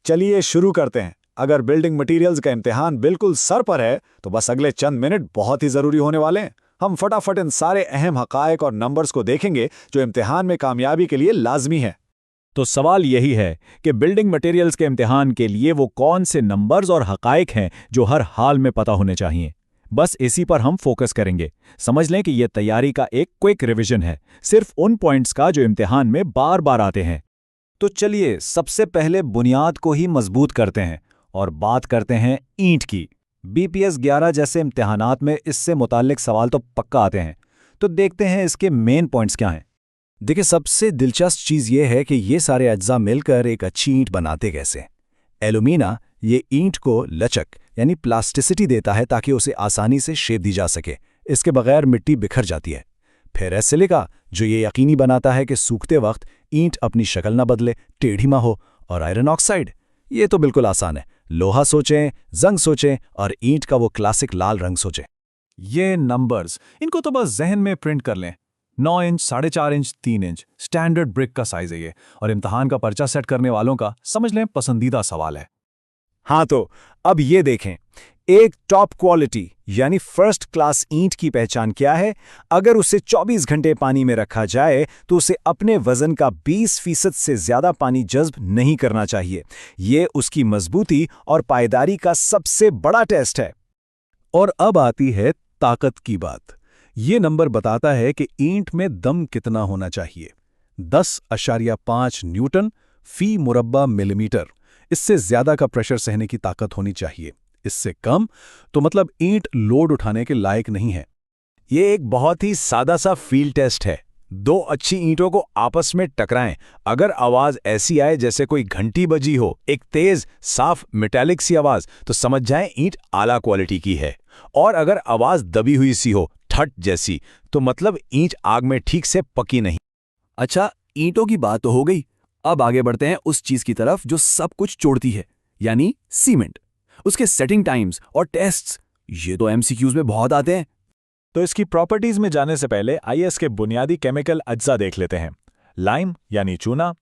चलिए शुरू करते हैं। अगर बिल्डिंग मटेरियल्स का इम्तिहान बिल्कुल सर पर है तो बस अगले चंद मिनट बहुत ही ज़रूरी होने वाले हैं। हम फटाफट इन सारे अहम हक़ाइक़ और नंबर्स को देखेंगे जो इम्तिहान में कामयाबी के लिए लाजमी है। तो सवाल यही है कि बिल्डिंग मटेरियल्स के इम्तिहान के लिए वो कौन से नंबर्स और हक़ाइक़ हैं जो हर हाल में पता होने चाहिए। बस इसी पर हम फोकस करेंगे। समझ लें कि यह तैयारी का एक क्विक रिवीजन है, सिर्फ उन पॉइंट्स का जो इम्तिहान में बार बार आते हैं। तो चलिए सबसे पहले बुनियाद को ही मजबूत करते हैं और बात करते हैं ईंट की। BPS 11 जैसे इम्तिहानात में इससे मुताल्लिक सवाल तो पक्का आते हैं। तो देखते हैं इसके मेन पॉइंट्स क्या हैं। देखिए, सबसे दिलचस्प चीज़ ये है कि ये सारे अज्जा मिलकर एक अच्छी ईंट बनाते कैसे। एल्यूमिना ये ईंट को लचक यानी प्लास्टिसिटी देता है ताकि उसे आसानी से शेप दी जा सके। इसके बगैर मिट्टी बिखर जाती है। फिर है सिलिका, जो ये यकीनी बनाता है कि सूखते वक्त ईंट अपनी शक्ल न बदले, टेढ़ी ना हो। और आयरन ऑक्साइड, ये तो बिल्कुल आसान है। लोहा सोचें, जंग सोचें और ईंट का वो क्लासिक लाल रंग सोचें। ये नंबर्स, इनको तो बस जहन में प्रिंट कर लें। 9 inch, 4.5 inch, 3 inch standard brick का साइज है ये, और इम्तिहान का पर्चा सेट करने वालों का समझ लें पसंदीदा सवाल है। हाँ, तो अब ये देखें, एक टॉप क्वालिटी यानी फर्स्ट क्लास ईंट की पहचान क्या है। अगर उसे 24 घंटे पानी में रखा जाए तो उसे अपने वजन का 20% से ज्यादा पानी जज्ब नहीं करना चाहिए। ये उसकी मजबूती और पायदारी का सबसे बड़ा टेस्ट है। और अब आती है ताकत की बात। ये नंबर बताता है कि ईंट में दम कितना होना चाहिए। 10.5 न्यूटन फी मुरब्बा मिलीमीटर। इससे ज्यादा का प्रेशर सहने की ताकत होनी चाहिए। इससे कम तो मतलब ईंट लोड उठाने के लायक नहीं है। ये एक बहुत ही सादा सा फील्ड टेस्ट है। दो अच्छी ईंटों को आपस में टकराएं, अगर आवाज ऐसी आए जैसे कोई घंटी बजी हो, एक तेज साफ मेटालिक सी आवाज, तो समझ जाएं ईंट आला क्वालिटी की है। और अगर आवाज दबी हुई सी हो, ठट जैसी, तो मतलब ईंट आग में ठीक से पकी नहीं। अच्छा, ईंटों की बात तो हो गई। अब आगे बढ़ते हैं उस चीज की तरफ जो सब कुछ जोड़ती है, यानी सीमेंट। उसके सेटिंग टाइम्स और टेस्ट्स, ये तो MCQs में बहुत आते हैं। तो इसकी प्रॉपर्टीज में जाने से पहले आइए इसके बुनियादी केमिकल अज्जा देख लेते हैं। लाइम यानी चूना,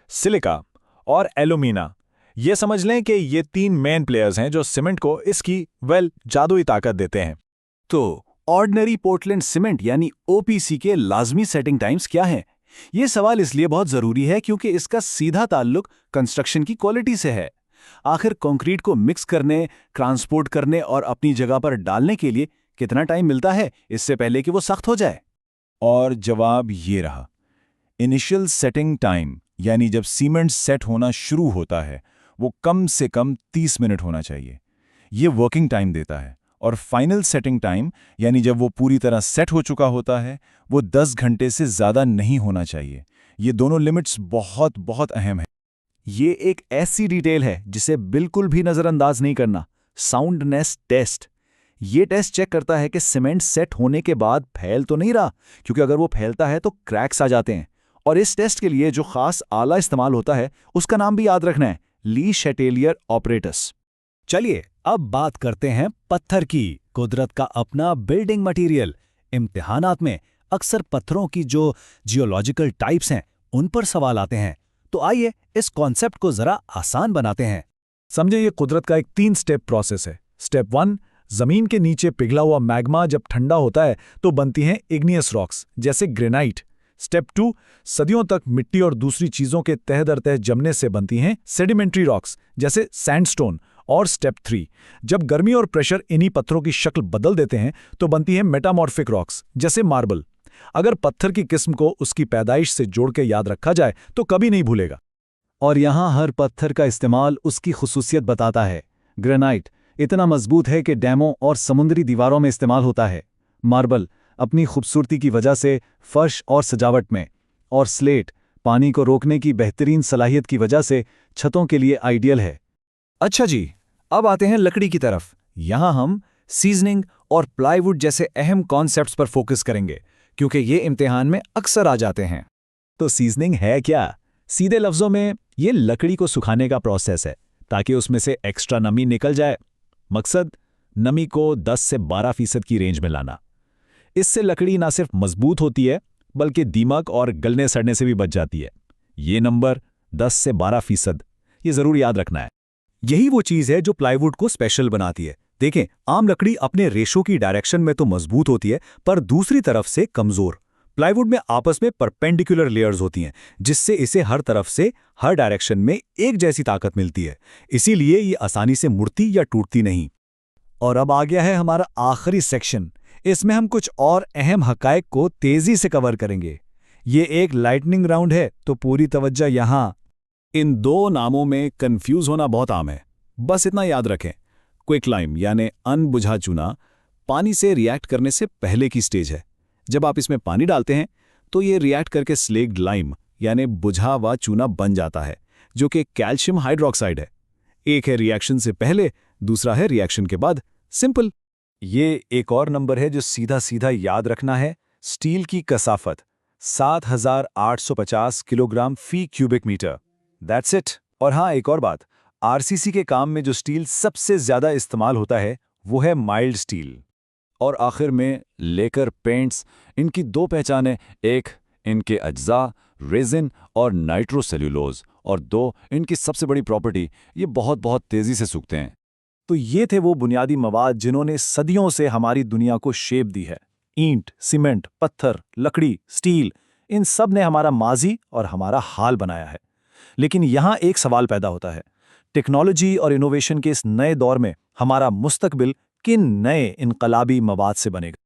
सिलिका और एल्यूमिना। ये समझ लें कि ये 3 मेन प्लेयर्स हैं जो सीमेंट को इसकी जादुई ताकत देते हैं। तो ऑर्डिनरी पोर्टलैंड सीमेंट यानी OPC के लाजमी सेटिंग टाइम्स क्या हैं? ये सवाल इसलिए बहुत जरूरी है क्योंकि इसका सीधा ताल्लुक कंस्ट्रक्शन की क्वालिटी से है। आखिर कंक्रीट को मिक्स करने, ट्रांसपोर्ट करने और अपनी जगह पर डालने के लिए कितना टाइम मिलता है इससे पहले कि वो सख्त हो जाए? और जवाब ये रहा, इनिशियल सेटिंग टाइम यानी जब सीमेंट सेट होना शुरू होता है वो कम से कम 30 मिनट होना चाहिए। ये वर्किंग टाइम देता है। और फाइनल सेटिंग टाइम यानी जब वो पूरी तरह सेट हो चुका होता है वो 10 घंटे से ज़्यादा नहीं होना चाहिए। ये दोनों लिमिट्स बहुत बहुत अहम है। ये एक ऐसी डिटेल है जिसे बिल्कुल भी नज़रअंदाज नहीं करना। साउंडनेस टेस्ट, ये टेस्ट चेक करता है कि सीमेंट सेट होने के बाद फैल तो नहीं रहा, क्योंकि अगर वो फैलता है तो क्रैक्स आ जाते हैं। और इस टेस्ट के लिए जो खास आला इस्तेमाल होता है उसका नाम भी याद रखना है, ली शैटेलियर ऑपरेटस। चलिए अब बात करते हैं पत्थर की। कुदरत का अपना बिल्डिंग मटेरियल। इम्तिहानात में अक्सर पत्थरों की जो जियोलॉजिकल टाइप्स हैं उन पर सवाल आते हैं। तो आइए इस कॉन्सेप्ट को जरा आसान बनाते हैं। समझे, ये कुदरत का एक 3 स्टेप प्रोसेस है। स्टेप 1, जमीन के नीचे पिघला हुआ मैग्मा जब ठंडा होता है तो बनती हैं इग्नियस रॉक्स जैसे ग्रेनाइट। स्टेप 2, सदियों तक मिट्टी और दूसरी चीजों के तह दर तह जमने से बनती हैं सेडिमेंट्री रॉक्स जैसे सैंडस्टोन। और स्टेप 3, जब गर्मी और प्रेशर इन्हीं पत्थरों की शक्ल बदल देते हैं तो बनती हैं मेटामॉर्फिक रॉक्स जैसे मार्बल। अगर पत्थर की किस्म को उसकी पैदाइश से जोड़ के याद रखा जाए तो कभी नहीं भूलेगा। और यहाँ हर पत्थर का इस्तेमाल उसकी खुसूसियत बताता है। ग्रेनाइट इतना मजबूत है कि डैमों और समुद्री दीवारों में इस्तेमाल होता है। मार्बल अपनी खूबसूरती की वजह से फर्श और सजावट में। और स्लेट पानी को रोकने की बेहतरीन सलाहियत की वजह से छतों के लिए आइडियल है। अच्छा जी, अब आते हैं लकड़ी की तरफ। यहाँ हम सीजनिंग और प्लाईवुड जैसे अहम कॉन्सेप्ट्स पर फोकस करेंगे क्योंकि ये इम्तिहान में अक्सर आ जाते हैं। तो सीजनिंग है क्या? सीधे लफ्जों में ये लकड़ी को सुखाने का प्रोसेस है ताकि उसमें से एक्स्ट्रा नमी निकल जाए। मकसद नमी को 10 से 12% की रेंज में लाना। इससे लकड़ी ना सिर्फ मजबूत होती है बल्कि दीमक और गलने सड़ने से भी बच जाती है। ये नंबर 10 से 12%, ये ज़रूर याद रखना है। यही वो चीज़ है जो प्लाईवुड को स्पेशल बनाती है। देखें, आम लकड़ी अपने रेशों की डायरेक्शन में तो मजबूत होती है, पर दूसरी तरफ से कमज़ोर। प्लाईवुड में आपस में परपेंडिकुलर लेयर्स होती हैं, जिससे इसे हर तरफ से, हर डायरेक्शन में एक जैसी ताकत मिलती है। इसीलिए ये आसानी से मुड़ती या टूटती नहीं। और अब आ गया है हमारा आखिरी सेक्शन। इसमें हम कुछ और अहम हकायक को तेज़ी से कवर करेंगे। ये एक लाइटनिंग राउंड है, तो पूरी तवज्जो यहाँ। इन दो नामों में कंफ्यूज होना बहुत आम है। बस इतना याद रखें, क्विक लाइम यानी अनबुझा चूना पानी से रिएक्ट करने से पहले की स्टेज है। जब आप इसमें पानी डालते हैं तो ये रिएक्ट करके स्लेक्ड लाइम यानी बुझा हुआ चूना बन जाता है, जो कि कैल्शियम हाइड्रोक्साइड है। एक है रिएक्शन से पहले, दूसरा है रिएक्शन के बाद। सिंपल। ये एक और नंबर है जो सीधा सीधा याद रखना है। स्टील की कसाफत 7850 किलोग्राम फी क्यूबिक मीटर। That's it. और हाँ, एक और बात, आरसीसी के काम में जो स्टील सबसे ज्यादा इस्तेमाल होता है वो है माइल्ड स्टील। और आखिर में लेकर पेंट्स, इनकी दो पहचानें, एक इनके अज्जा रेजिन और नाइट्रोसेल्यूलोज, और दो इनकी सबसे बड़ी प्रॉपर्टी, ये बहुत बहुत तेजी से सूखते हैं। तो ये थे वो बुनियादी मवाद जिन्होंने सदियों से हमारी दुनिया को शेप दी है। ईंट, सीमेंट, पत्थर, लकड़ी, स्टील, इन सब ने हमारा माजी और हमारा हाल बनाया है। लेकिन यहाँ एक सवाल पैदा होता है, टेक्नोलॉजी और इनोवेशन के इस नए दौर में हमारा मुस्तकबिल किन नए इनकलाबी मवाद से बनेगा?